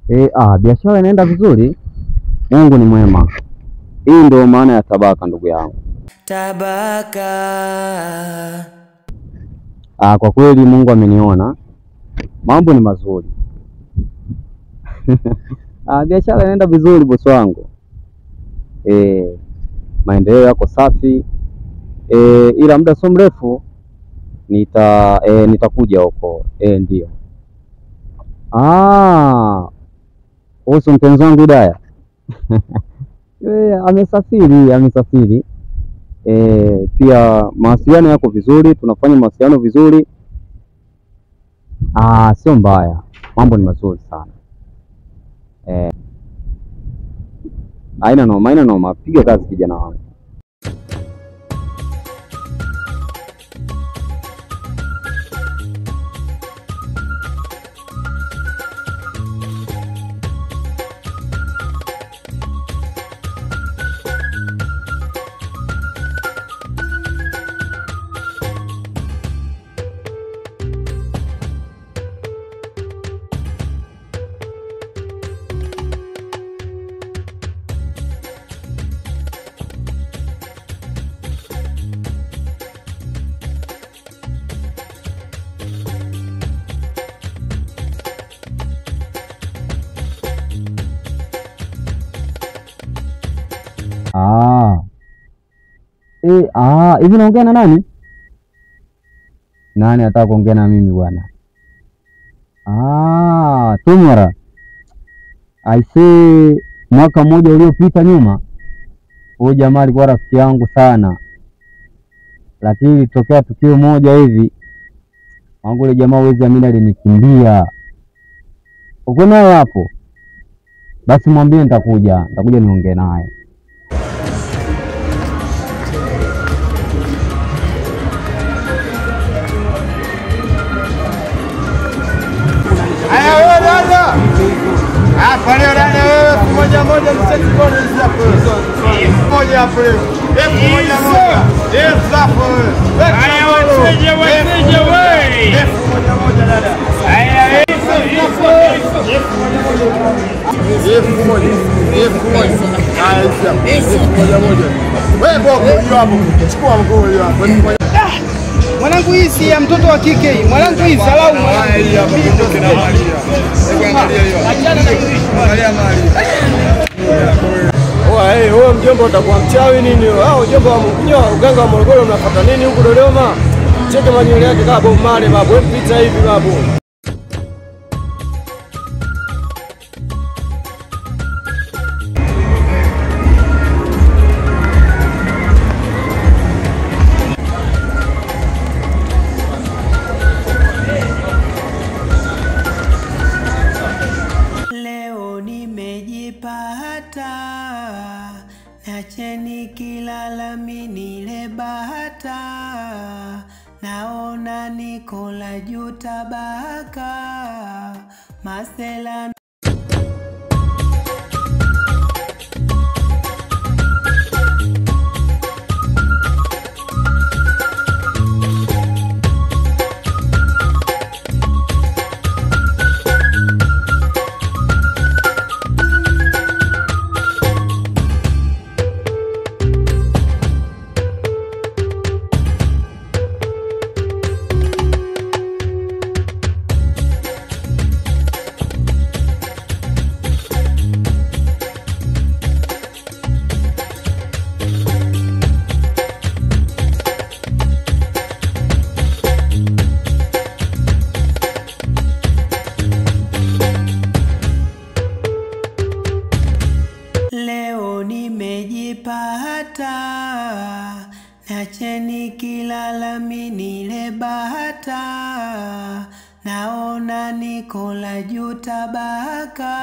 Biashara inaenda vizuri. Mungu ni mwema. Hii ndio maana ya tabaka, ndugu yangu. Tabaka. Kwa kweli Mungu ameniona. Mambo ni mazuri. Biashara inaenda vizuri bosi wangu. Maendeleo yako safi. Ila muda sio mrefu nitakuja huko. Ndio. Husu mpenzi wangu Hidaya. Amesafiri. Pia mawasiliano yako vizuri, tunafanya mawasiliano vizuri. Sio mbaya. Mambo ni mazuri sana. Haina noma. Piga kazi kijana wangu. Hivi naongea na nani? Nani ataka kuongea na mimi bwana? Tumara. Aisee, mwaka mmoja uliopita nyuma, huyo jamaa alikuwa rafiki yangu sana. Lakini tokea tukio moja hivi, wangu ile jamaa wezi amini alinikimbia. Uko naye hapo? Basi mwambie nitakuja niongee naye. Pale dada wewe moja mseti kone hapo. Moja hapo. Moja. Hapo. Haya waseje wewe. Moja dada. Haya moja. Wewe boko hiyo hapo. Chukua mguu hiyo hapo. Mwanangu hii si ya mtoto wa kike hii. Mwanangu hii salau mwanangu. Hii hapa mtoto na Maria. Angalia hiyo. Achana na hii. Angalia Maria. Wewe mjomba utakuwa mchawi nini? Mjomba wa Mkunyoa, uganga wa Morogoro mnafuata nini huko Dodoma? Cheke manywele yake kama Bob Marley babu. Wewe pita hivi babu. Nacheni kilala minile bahata, naona Nikola juu tabaka, masela nimejipata, nacheni kilala minile bahata, naona Nikola juu tabaka,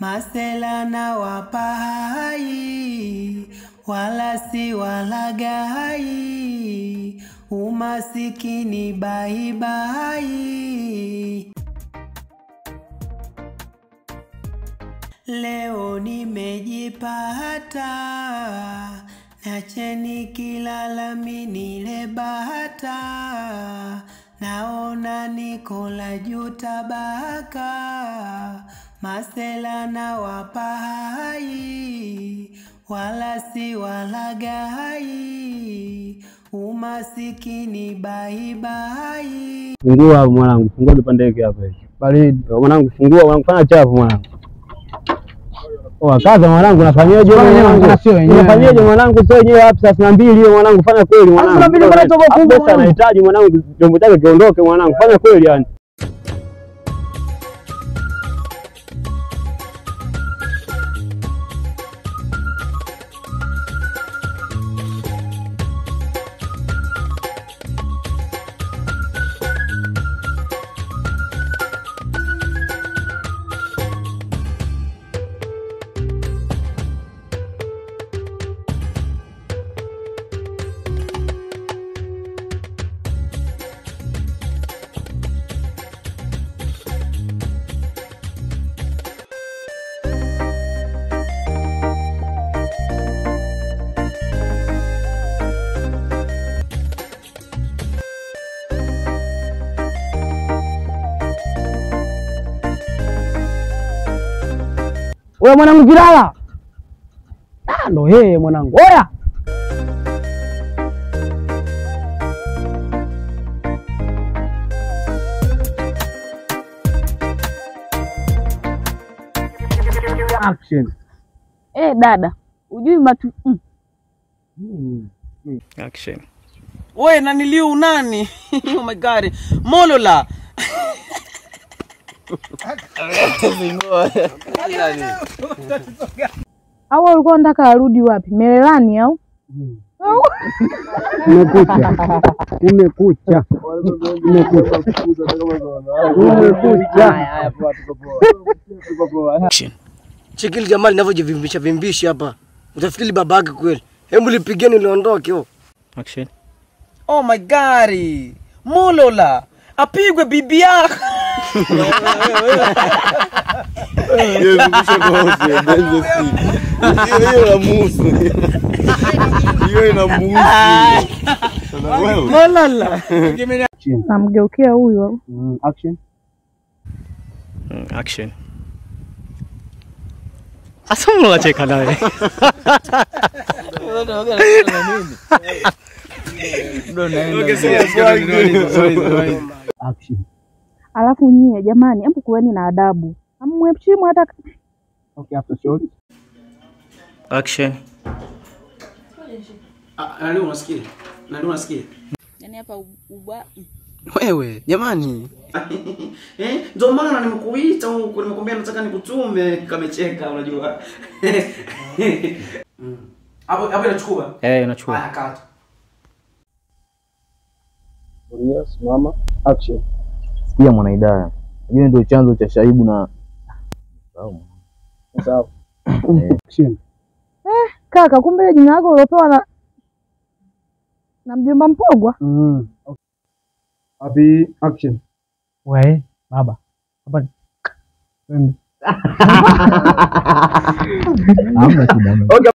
masela na wapahai, wala si walagai, umasikini baibai. Leo nimejipata, nacheni kilala minile bahata, naona Nikola juu tabaka, masela na wapai, wala si walagai, umasikini baibai. Fungua mwanangu, fungua dupandeke hapa hivi. Baridi. Mwanangu fungua, mwanangu fanya chafu mwanangu. Kaza mwanangu, unafanyaje mwanangu? Unafanyaje mwanangu? Sio wenyewe hapa saa 2 hiyo mwanangu, fanya kweli mwanangu. Saa 2 mbona toka kubwa mwanangu? Anahitaji mwanangu jombo chake kiondoke mwanangu, fanya kweli yani. Wewe mwanangu Kilala. Ndo mwanangu. Oya. Action. Dada, ujui matu Action. Wewe naniliu nani? Oh my god. Molola. au ulikuwa unataka arudi wapi? Merelani au? Umekucha. Chekili jamaa linavyojivimbisha vimbisha hapa. Utafikiri babake kweli. Hebu lipigeni liondoke huo. Action. Oh my god. Molola. Apigwe bibi yako. Hiyo la musu. Hiyo ina musu. Molola. Namgeukia huyo. Action. Action. Asa unacheka nawe. Action. Alafu nyie jamani, hebu kuweni na adabu. Hamheshimu hata. Okay, after shot. Action. Nani unasikia? Nani unasikia? Yaani hapa uba. Wewe, jamani. Ndio maana nimekuita huko, nimekwambia nataka nikutume, kamecheka unajua. Hapo inachukua. Inachukua. Haya kata. Yes, mama. Action. Sikia Mwanaidaya. Hiyo ndio chanzo cha shaibu na sawa. Action. Kaka, kumbe jina lako ulopewa na mjomba Mpogwa? Happy action. Wewe baba. Hapa. Okay.